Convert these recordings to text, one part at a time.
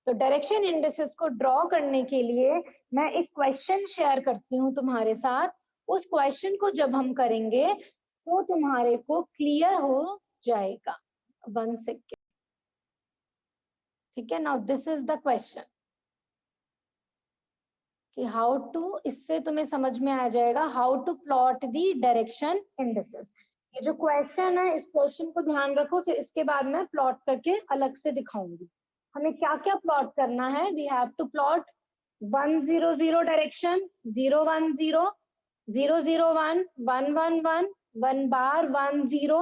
तो direction indices को draw करने के लिए मैं एक क्वेश्चन शेयर करती हूँ तुम्हारे साथ। उस क्वेश्चन को जब हम करेंगे तो तुम्हारे को क्लियर हो जाएगा। 1 सेकेंड, ठीक है। Now this is the question कि हाउ टू, इससे तुम्हें समझ में आ जाएगा how to plot the direction indices. ये जो क्वेश्चन है इस क्वेश्चन को ध्यान रखो, फिर इसके बाद मैं प्लॉट करके अलग से दिखाऊंगी। हमें क्या क्या प्लॉट करना है। We have to plot 1 0 0 direction, 0 1 0, 0 0 1, 1 1 1, 1 बार 1 0,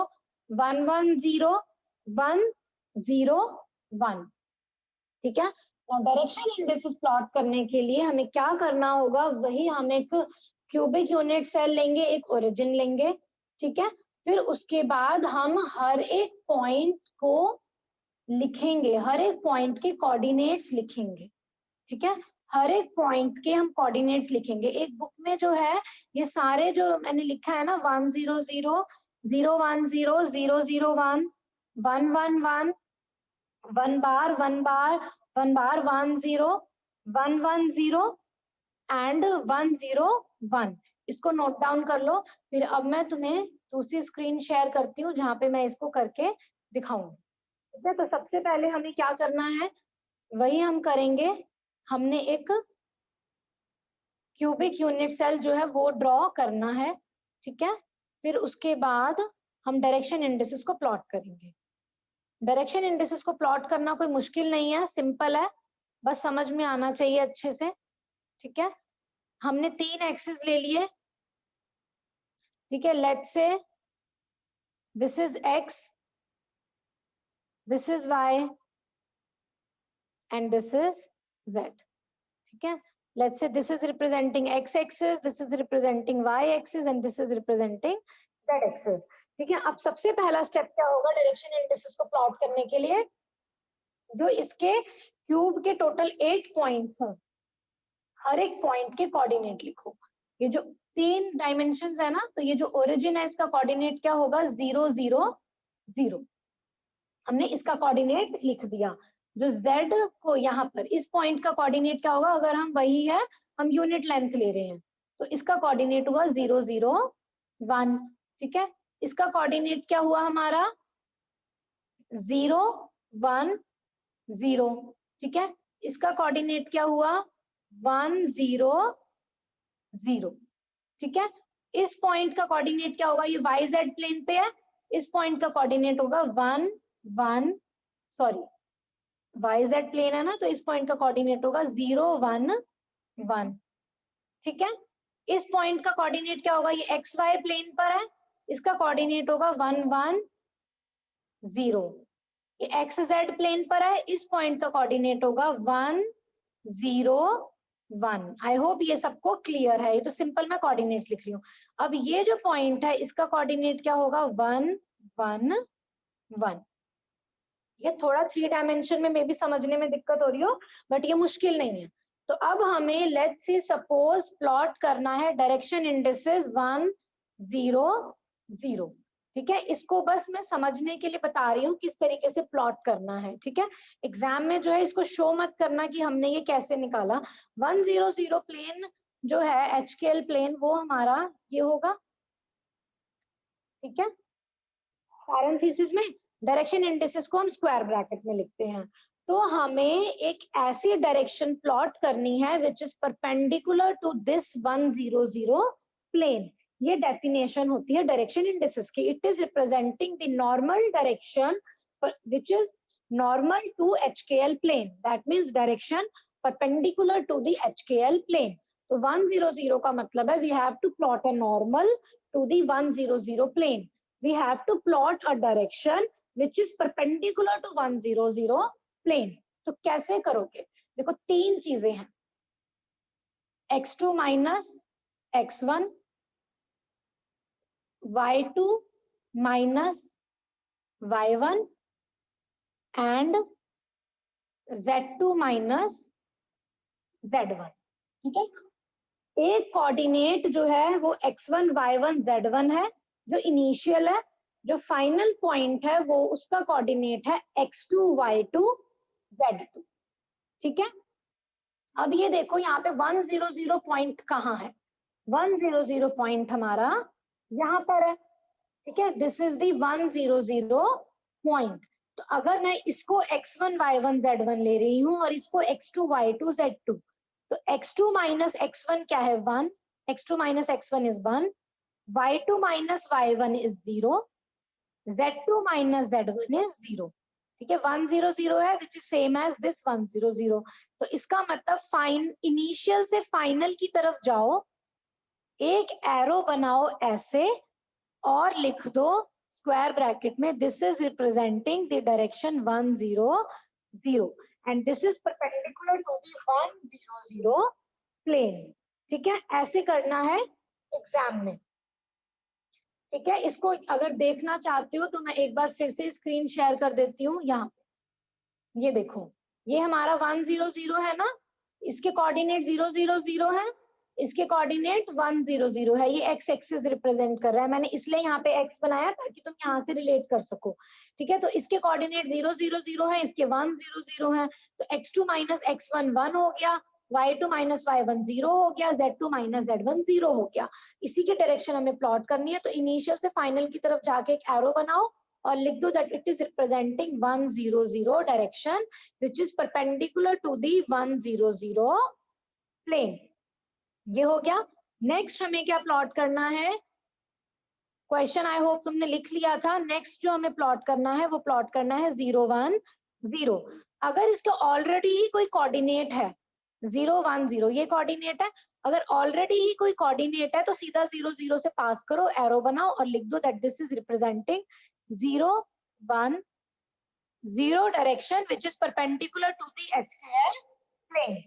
1 1 0, 1 0 1, ठीक है। और डायरेक्शन इंडिसेस प्लॉट करने के लिए हमें क्या करना होगा, वही हम एक क्यूबिक यूनिट सेल लेंगे, एक ओरिजिन लेंगे, ठीक है। फिर उसके बाद हम हर एक पॉइंट को लिखेंगे, हर एक पॉइंट के कोऑर्डिनेट्स लिखेंगे, ठीक है। हर एक पॉइंट के हम कोऑर्डिनेट्स लिखेंगे। एक बुक में जो है ये सारे जो मैंने लिखा है ना 1 0 0, 0 1 0, 0 0 1, 1 1 1, 1 बार 1 बार 1 बार 1 0, 1 1 0 एंड 1 0 1, इसको नोट डाउन कर लो। फिर अब मैं तुम्हें दूसरी स्क्रीन शेयर करती हूँ जहां पे मैं इसको करके दिखाऊंगी, ठीक है। तो सबसे पहले हमें क्या करना है वही हम करेंगे। हमने एक क्यूबिक यूनिट सेल जो है वो ड्रॉ करना है, ठीक है। फिर उसके बाद हम डायरेक्शन इंडिसेस को प्लॉट करेंगे। डायरेक्शन इंडिसेस को प्लॉट करना कोई मुश्किल नहीं है, सिंपल है, बस समझ में आना चाहिए अच्छे से, ठीक है। हमने 3 एक्सिस ले लिए, ठीक है। Let's say this is x, this is y and this is z, ठीक है। Let's say this is representing x axis, this is representing y axis and this is representing z axis, ठीक है। अब सबसे पहला स्टेप क्या होगा direction indices को प्लॉट करने के लिए, जो इसके क्यूब के टोटल 8 पॉइंट्स हैं, हर एक पॉइंट के कोऑर्डिनेट लिखो। ये जो 3 डायमेंशंस है ना, तो ये जो ओरिजिन है इसका कोऑर्डिनेट क्या होगा 0 0 0, हमने इसका कोऑर्डिनेट लिख दिया। जो z को यहाँ पर इस पॉइंट का कोऑर्डिनेट क्या होगा, अगर हम वही है हम यूनिट लेंथ ले रहे हैं तो इसका कोऑर्डिनेट हुआ 0 0 1, ठीक है। इसका कोऑर्डिनेट क्या हुआ हमारा 0 1 0, ठीक है। इसका कोऑर्डिनेट क्या हुआ 1 0 0, ठीक है। इस पॉइंट का कोऑर्डिनेट क्या होगा, ये वाई जेड प्लेन पे है, इस पॉइंट का कोऑर्डिनेट होगा 1 1, सॉरी वाई जेड प्लेन है ना, तो इस पॉइंट का कोऑर्डिनेट होगा 0 1 1, ठीक है। इस पॉइंट का कोऑर्डिनेट क्या होगा, ये एक्स वाई प्लेन पर है, इसका कोऑर्डिनेट होगा 1 1 0। ये एक्स जेड प्लेन पर है, इस पॉइंट का कोऑर्डिनेट होगा 1 0 1। आई होप ये सबको क्लियर है, ये तो सिंपल मैं कोऑर्डिनेट्स लिख रही हूँ। अब ये जो पॉइंट है इसका कोऑर्डिनेट क्या होगा 1 1 1। ये थोड़ा 3 डायमेंशन में मे भी समझने में दिक्कत हो रही हो, बट ये मुश्किल नहीं है। तो अब हमें लेट्स से सपोज प्लॉट करना है डायरेक्शन इंडिसेस 1 0 0, ठीक है। इसको बस मैं समझने के लिए बता रही हूँ किस तरीके से प्लॉट करना है, ठीक है। एग्जाम में जो है इसको शो मत करना कि हमने ये कैसे निकाला। 1 0 0 प्लेन जो है HKL प्लेन वो हमारा ये होगा, ठीक है। पैरेंथेसिस में डायरेक्शन इंडिसेस को हम स्क्वायर ब्रैकेट में लिखते हैं। तो हमें एक ऐसी डायरेक्शन प्लॉट करनी है which is perpendicular to this 1 0 0 plane. ये डेफिनेशन होती है डायरेक्शन इंडिसेस की। It is representing the normal direction which is normal to HKL plane, that means direction perpendicular to the HKL plane. तो 1 0 0 का मतलब है we have to plot a normal to the 1 0 0 plane. We have to plot a direction which is perpendicular to 1 0 0 plane. तो कैसे करोगे, देखो 3 चीजें हैं, x2 minus x1, y2 minus y1 and z2 minus z1, ठीक है। एक कोऑर्डिनेट जो है वो x1 y1 z1 है जो इनिशियल है, जो फाइनल पॉइंट है वो उसका कोऑर्डिनेट है x2 y2 z2, ठीक है, अब ये देखो यहाँ पे 100 पॉइंट कहाँ है, 100 पॉइंट हमारा यहाँ पर है, ठीक है, दिस इज दी 100 पॉइंट। तो अगर मैं इसको x1 y1 z1 ले रही हूँ और इसको x2 y2 z2, तो x2 माइनस x1 क्या है 1, x2 माइनस x1 इज 1, y2 माइनस y1 इज 0, z2 माइनस z1 इज 0, ठीक है, 100 है which is same as this 100। तो इसका मतलब फाइन इनिशियल से फाइनल की तरफ जाओ, एक एरो बनाओ ऐसे और लिख दो स्क्वायर ब्रैकेट में this is representing the direction 100 and this is perpendicular to the 100 plane, ठीक है, ऐसे करना है एग्जाम में, ठीक है। इसको अगर देखना चाहते हो तो मैं एक बार फिर से स्क्रीन शेयर कर देती हूँ, यहाँ ये देखो, ये हमारा 100 है ना, इसके कोऑर्डिनेट 000 है, इसके कोऑर्डिनेट 100 है, ये एक्स एक्सिस रिप्रेजेंट कर रहा है, मैंने इसलिए यहाँ पे एक्स बनाया ताकि तुम यहाँ से रिलेट कर सको, ठीक है। तो इसके कोऑर्डिनेट 000 है, इसके 100 है, तो x2 माइनस x1 1 हो गया, y2 माइनस y1 0 हो गया, z2 माइनस z1 0 हो गया। इसी की डायरेक्शन हमें प्लॉट करनी है, तो इनिशियल से फाइनल की तरफ जाके एक एरो बनाओ और लिख दो that it is representing 100 direction which is perpendicular to the 100 plane. ये हो गया। नेक्स्ट हमें क्या प्लॉट करना है, क्वेश्चन आई होप तुमने लिख लिया था। नेक्स्ट जो हमें प्लॉट करना है वो प्लॉट करना है 0 1 0। अगर इसके ऑलरेडी ही कोई कोऑर्डिनेट है 0 1 0, ये कोऑर्डिनेट है, अगर ऑलरेडी ही कोई कोऑर्डिनेट है तो सीधा 0 0 से पास करो, एरो बनाओ और लिख दो that this is representing 0 1 0 direction which is perpendicular to the HKL plane,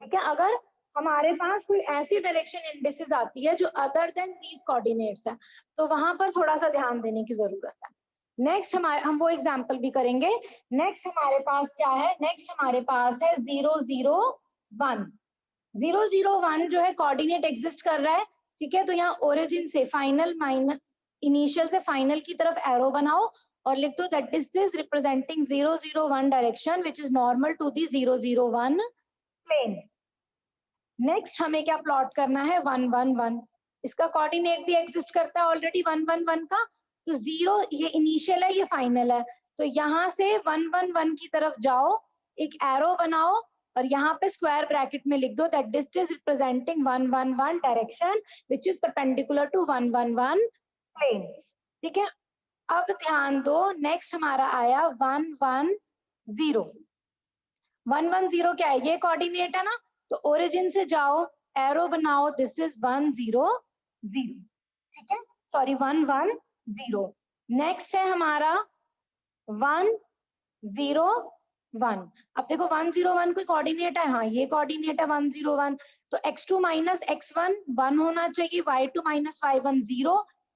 ठीक है। अगर हमारे पास कोई ऐसी डायरेक्शन इंडिसेस आती है जो अदर देन दीज कोऑर्डिनेट्स है, तो वहां पर थोड़ा सा ध्यान देने की जरूरत है। नेक्स्ट हमारे, हम वो एग्जांपल भी करेंगे। नेक्स्ट हमारे पास क्या है, नेक्स्ट हमारे पास है 0 0 1। 0 0 1 जो है कोऑर्डिनेट एग्जिस्ट कर रहा है, ठीक है। तो यहाँ ओरिजिन से फाइनल माइनस इनिशियल से फाइनल की तरफ एरो बनाओ और लिख दो that this is representing 0 0 1 direction which is normal to the 0 0 1 plane. Next हमें क्या प्लॉट करना है 1 1 1, इसका कोऑर्डिनेट भी एग्जिस्ट करता है ऑलरेडी 1 1 1 का, तो 0 ये इनिशियल है, ये फाइनल है, तो यहाँ से 1 1 1 की तरफ जाओ, एक एरो बनाओ और यहाँ पे स्क्वायर ब्रैकेट में लिख दो that this is representing 1 1 1 direction which is perpendicular to 1 1 1 plane, ठीक है। अब ध्यान दो, नेक्स्ट हमारा आया 1 1 0। 1 1 0 क्या है, ये कोऑर्डिनेट है ना, तो ओरिजिन से जाओ, एरो बनाओ, दिस इज 1 0 0, ठीक है, सॉरी 1 1 0। नेक्स्ट है हमारा 1 0 1। अब देखो 1 0 1 कोई कोऑर्डिनेट है, हाँ ये कोऑर्डिनेट है 1 0 1, तो x2 माइनस x1 1 होना चाहिए, y2 माइनस y1 0,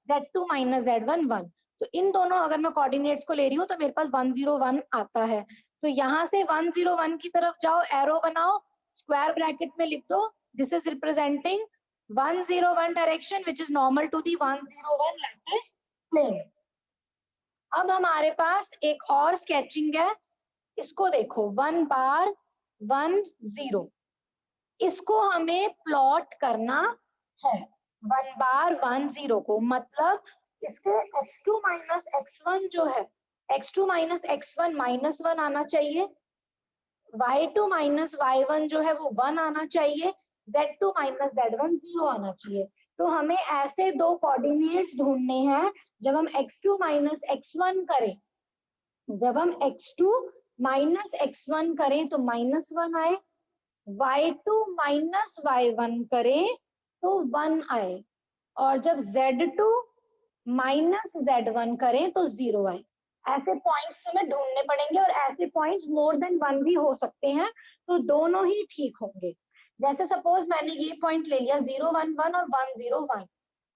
z2 माइनस z1 1। तो इन दोनों अगर मैं कोऑर्डिनेट्स को ले रही हूँ तो मेरे पास 1 0 1 आता है, तो यहाँ से 1 0 1 की तरफ जाओ, एरो बनाओ, स्क्वायर ब्रैकेट में लिख दो this is representing 1 0 1 direction which is normal to the 1 0 1 lattice plane. अब हमारे पास एक और स्केचिंग है, इसको देखो 1 बार 1 0, इसको हमें प्लॉट करना है 1 बार 1 0 को, मतलब इसके x2 माइनस x1 जो है, x2 माइनस x1 माइनस 1 आना चाहिए, y2 माइनस y1 जो है वो 1 आना चाहिए, z2 माइनस z1 0 आना चाहिए। तो हमें ऐसे दो कोऑर्डिनेट्स ढूंढने हैं जब हम x2 माइनस x1 करें, जब हम x2 माइनस x1 करें तो माइनस 1 आए, y2 माइनस y1 करें तो 1 आए, और जब z2 माइनस z1 करें तो 0 आए। ऐसे पॉइंट्स हमें ढूंढने पड़ेंगे और ऐसे पॉइंट्स मोर देन 1 भी हो सकते हैं, तो दोनों ही ठीक होंगे। जैसे सपोज मैंने ये पॉइंट ले लिया 0 1 1 और 1 0 1,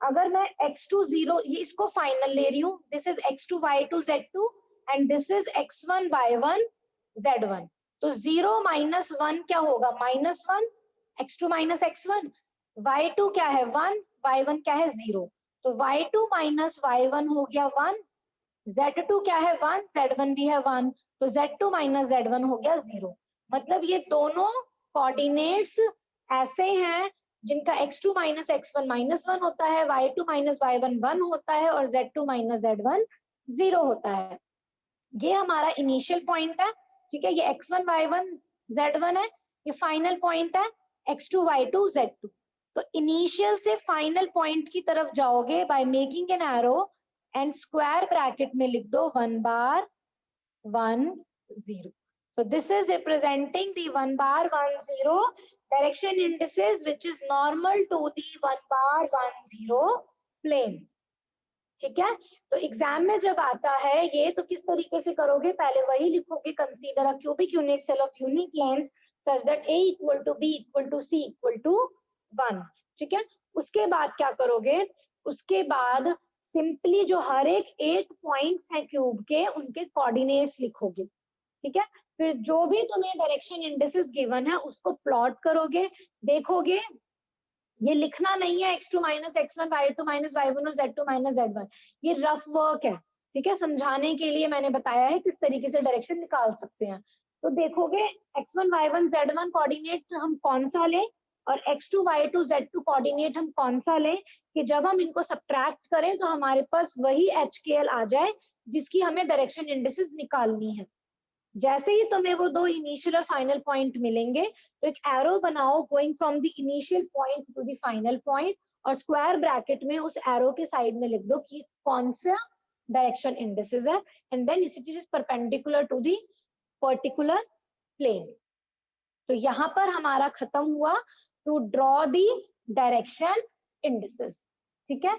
अगर मैं x2 0 ये इसको फाइनल ले रही हूँ, this is x2 y2 z2 and this is x1 y1 z1, तो 0 माइनस 1 क्या होगा -1, x2 माइनस x1, y2 क्या है 1, y1 क्या है 0, तो y2 माइनस y1 हो गया 1, z2 क्या है 1, z1 भी है 1, तो z2 माइनस z1 हो गया 0। मतलब ये दोनों कोऑर्डिनेट्स ऐसे हैं जिनका x2 माइनस x1 -1 होता है, y2 माइनस y1 1 होता है और z2 माइनस z1 0 होता है। ये हमारा इनिशियल पॉइंट है, ठीक है, ये x1 y1 z1 है, ये फाइनल पॉइंट है x2 y2 z2। तो इनिशियल से फाइनल पॉइंट की तरफ जाओगे by making an arrow and square bracket में लिख दो 1 बार 1 0। So this is representing the 1 bar 1 0 direction indices which is normal to the 1 bar 1 0 plane। ठीक है, तो एग्जाम में जब आता है ये तो किस तरीके से करोगे, पहले वही लिखोगे, consider a cubic unit cell of unique length such that a equal to b equal to c equal to 1। ठीक है, उसके बाद क्या करोगे, उसके बाद सिंपली जो हर एक 8 पॉइंट्स हैं क्यूब के उनके कोऑर्डिनेट्स लिखोगे। ठीक है, फिर जो भी तुम्हें डायरेक्शन इंडिसेस गिवन है उसको प्लॉट करोगे, देखोगे। ये लिखना नहीं है x2 माइनस x1 y2 माइनस y1 और z2 माइनस z1, ये रफ वर्क है। ठीक है, समझाने के लिए मैंने बताया है किस तरीके से डायरेक्शन निकाल सकते हैं। तो देखोगे x1 y1 z1 कोऑर्डिनेट हम कौन सा लें और x2 y2 z2 कोऑर्डिनेट हम कौन सा लें, कि जब हम इनको सब्ट्रैक्ट करें तो हमारे पास वही HKL आ जाए जिसकी हमें डायरेक्शन इंडिसेस निकालनी है। जैसे ही तुम्हें वो दो इनिशियल और फाइनल पॉइंट मिलेंगे तो एक एरो बनाओ going from the initial point two the final point और स्क्वायर ब्रैकेट में उस एरो के साइड में लिख दो कि कौन सा डायरेक्शन इंडिसेस है and then it is perpendicular to the particular plane. तो यहां पर हमारा खत्म हुआ to draw the direction indices. ठीक है,